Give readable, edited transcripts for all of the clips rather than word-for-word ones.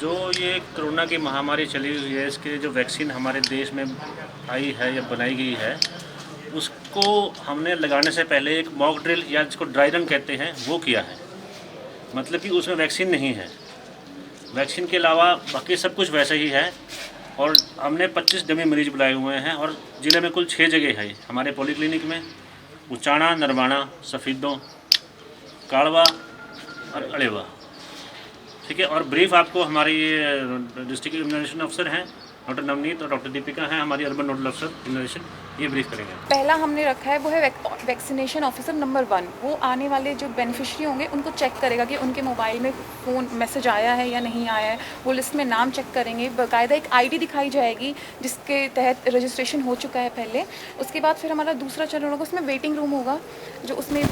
जो ये कोरोना की महामारी चली हुई है, इसके जो वैक्सीन हमारे देश में आई है या बनाई गई है, उसको हमने लगाने से पहले एक मॉक ड्रिल या जिसको ड्राई रन कहते हैं वो किया है। मतलब कि उसमें वैक्सीन नहीं है, वैक्सीन के अलावा बाकी सब कुछ वैसे ही है। और हमने 25 डमी मरीज बुलाए हुए हैं और ज़िले में कुल 6 जगह है हमारे पॉलीक्लिनिक में, उचाना, नरवाना, सफ़ीदों, काड़वा और अड़ेवा। ठीक है। और ब्रीफ आपको हमारे ये डिस्ट्रिक्ट इम्यूनाइजेशन अफसर हैं डॉक्टर नवनीत और डॉक्टर दीपिका हैं, हमारी अर्बन नोडल अफसर इम्यूनाइजेशन, ये ब्रीफ करेंगे। पहला हमने रखा है वो है वैक्सीनेशन ऑफिसर नंबर 1। वो आने वाले जो बेनिफिशियरी होंगे उनको चेक करेगा कि उनके मोबाइल में फ़ोन मैसेज आया है या नहीं आया है। वो लिस्ट में नाम चेक करेंगे, बाकायदा एक आईडी दिखाई जाएगी जिसके तहत रजिस्ट्रेशन हो चुका है पहले। उसके बाद फिर हमारा दूसरा चरण होगा, उसमें वेटिंग रूम होगा, जो उसमें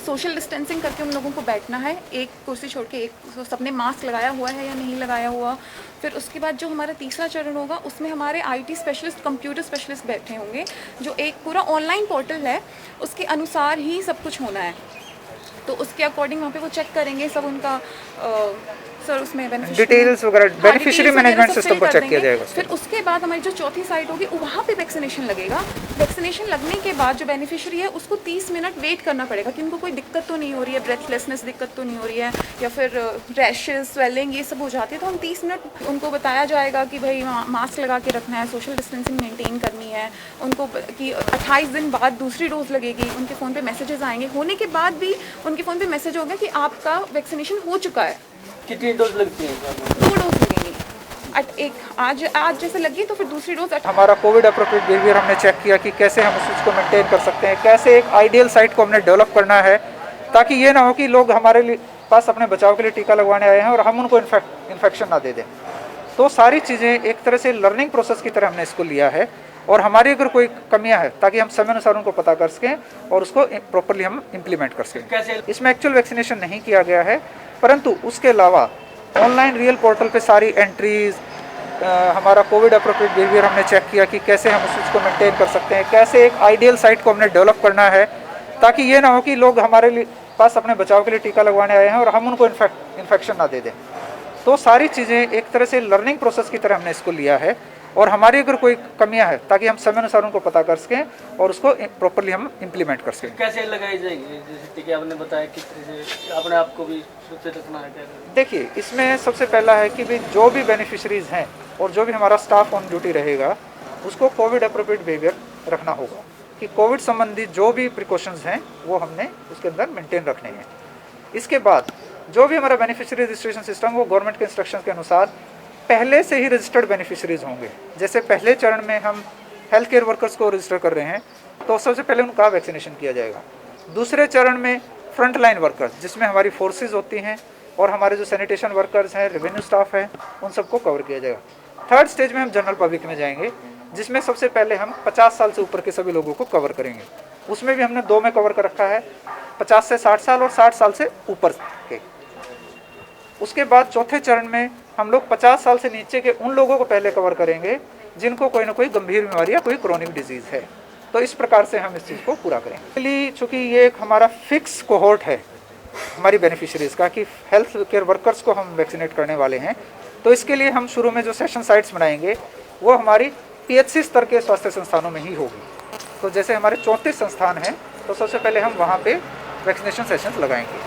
सोशल डिस्टेंसिंग करके उन लोगों को बैठना है, एक कुर्सी छोड़ के एक, सबने मास्क लगाया हुआ है या नहीं लगाया हुआ। फिर उसके बाद जो हमारा तीसरा चरण होगा उसमें हमारे आईटी स्पेशलिस्ट, कंप्यूटर स्पेशलिस्ट बैठे होंगे, जो एक पूरा ऑनलाइन पोर्टल है उसके अनुसार ही सब कुछ होना है। तो उसके अकॉर्डिंग वहाँ पे वो चेक करेंगे सब उनका सर उसमें डिटेल्स वगैरह, बेनिफिशियरी मैनेजमेंट सिस्टम को चेक किया जाएगा। फिर उसके बाद हमारी जो चौथी साइट होगी वहाँ पे वैक्सीनेशन लगेगा। वैक्सीनेशन लगने के बाद जो बेनिफिशियरी है उसको 30 मिनट वेट करना पड़ेगा कि उनको कोई दिक्कत तो नहीं हो रही है, ब्रेथलेसनेस दिक्कत तो नहीं हो रही है, या फिर रैशेस, स्वेलिंग ये सब हो जाती है। तो हम 30 मिनट उनको बताया जाएगा कि भाई मास्क लगा के रखना है, सोशल डिस्टेंसिंग मेंटेन करनी है उनको, कि 28 दिन बाद दूसरी डोज लगेगी। उनके फ़ोन पे मैसेजेस आएंगे, होने के बाद भी उनके फ़ोन पे मैसेज होगा कि आपका वैक्सीनेशन हो चुका है। कितनी डोज लगती है? 2 डोज लगेंगी। एक आज जैसे लगी तो फिर दूसरी डोज। हमारा कोविड अप्रोप्रिएट बिहेवियर हमने चेक किया कि कैसे हम उस चीज़ को मेंटेन कर सकते हैं, कैसे एक आइडियल साइट को हमने डेवलप करना है, ताकि ये ना हो कि लोग हमारे पास अपने बचाव के लिए टीका लगवाने आए हैं और हम उनको इन्फेक्शन ना दे दें। तो सारी चीज़ें एक तरह से लर्निंग प्रोसेस की तरह हमने इसको लिया है, और हमारी अगर कोई कमियां हैं ताकि हम समय अनुसार उनको पता कर सकें और उसको प्रॉपरली हम इम्प्लीमेंट कर सकें। इसमें एक्चुअल वैक्सीनेशन नहीं किया गया है, परंतु उसके अलावा ऑनलाइन रियल पोर्टल पे सारी एंट्रीज, हमारा कोविड अप्रोप्रिएट बिहेवियर हमने चेक किया कि कैसे हम उस चीज़ को मेंटेन कर सकते हैं, कैसे एक आइडियल साइट को हमने डेवलप करना है, ताकि ये ना हो कि लोग हमारे पास अपने बचाव के लिए टीका लगवाने आए हैं और हम उनको इन्फेक्शन ना दे दें। तो सारी चीज़ें एक तरह से लर्निंग प्रोसेस की तरह हमने इसको लिया है, और हमारी अगर कोई कमियां हैं ताकि हम समय अनुसार उनको पता कर सकें और उसको प्रॉपरली हम इम्प्लीमेंट कर सकें। कैसे लगाई जाएगी? जैसे टीके आपने बताया किस तरह से अपने आप को भी सुरक्षित रखना है? देखिए, इसमें सबसे पहला है कि भी जो भी बेनिफिशरीज हैं और जो भी हमारा स्टाफ ऑन ड्यूटी रहेगा उसको कोविड अप्रोप्रिएट बिहेवियर रखना होगा, कि कोविड संबंधी जो भी प्रिकॉशंस हैं वो हमने उसके अंदर मेंटेन रखने हैं। इसके बाद जो भी हमारा बेनिफिशियरी रजिस्ट्रेशन सिस्टम वो गवर्नमेंट के इंस्ट्रक्शंस के अनुसार पहले से ही रजिस्टर्ड बेनिफिशरीज होंगे। जैसे पहले चरण में हम हेल्थ केयर वर्कर्स को रजिस्टर कर रहे हैं, तो सबसे पहले उनका वैक्सीनेशन किया जाएगा। दूसरे चरण में फ्रंट लाइन वर्कर्स, जिसमें हमारी फोर्सेज होती हैं और हमारे जो सैनिटेशन वर्कर्स हैं, रेवेन्यू स्टाफ है, उन सबको कवर किया जाएगा। थर्ड स्टेज में हम जनरल पब्लिक में जाएंगे, जिसमें सबसे पहले हम 50 साल से ऊपर के सभी लोगों को कवर करेंगे। उसमें भी हमने 2 में कवर कर रखा है, 50 से 60 साल और 60 साल से ऊपर के। उसके बाद चौथे चरण में हम लोग 50 साल से नीचे के उन लोगों को पहले कवर करेंगे जिनको कोई ना कोई गंभीर बीमारी या कोई क्रोनिक डिजीज़ है। तो इस प्रकार से हम इस चीज़ को पूरा करेंगे। चूँकि ये एक हमारा फिक्स कोहोर्ट है हमारी बेनिफिशरीज़ का, कि हेल्थ केयर वर्कर्स को हम वैक्सीनेट करने वाले हैं, तो इसके लिए हम शुरू में जो सेशन साइट्स बनाएंगे वो हमारी PHC स्तर के स्वास्थ्य संस्थानों में ही होगी। तो जैसे हमारे 34 संस्थान हैं, तो सबसे पहले हम वहाँ पे वैक्सीनेशन सेशंस लगाएंगे।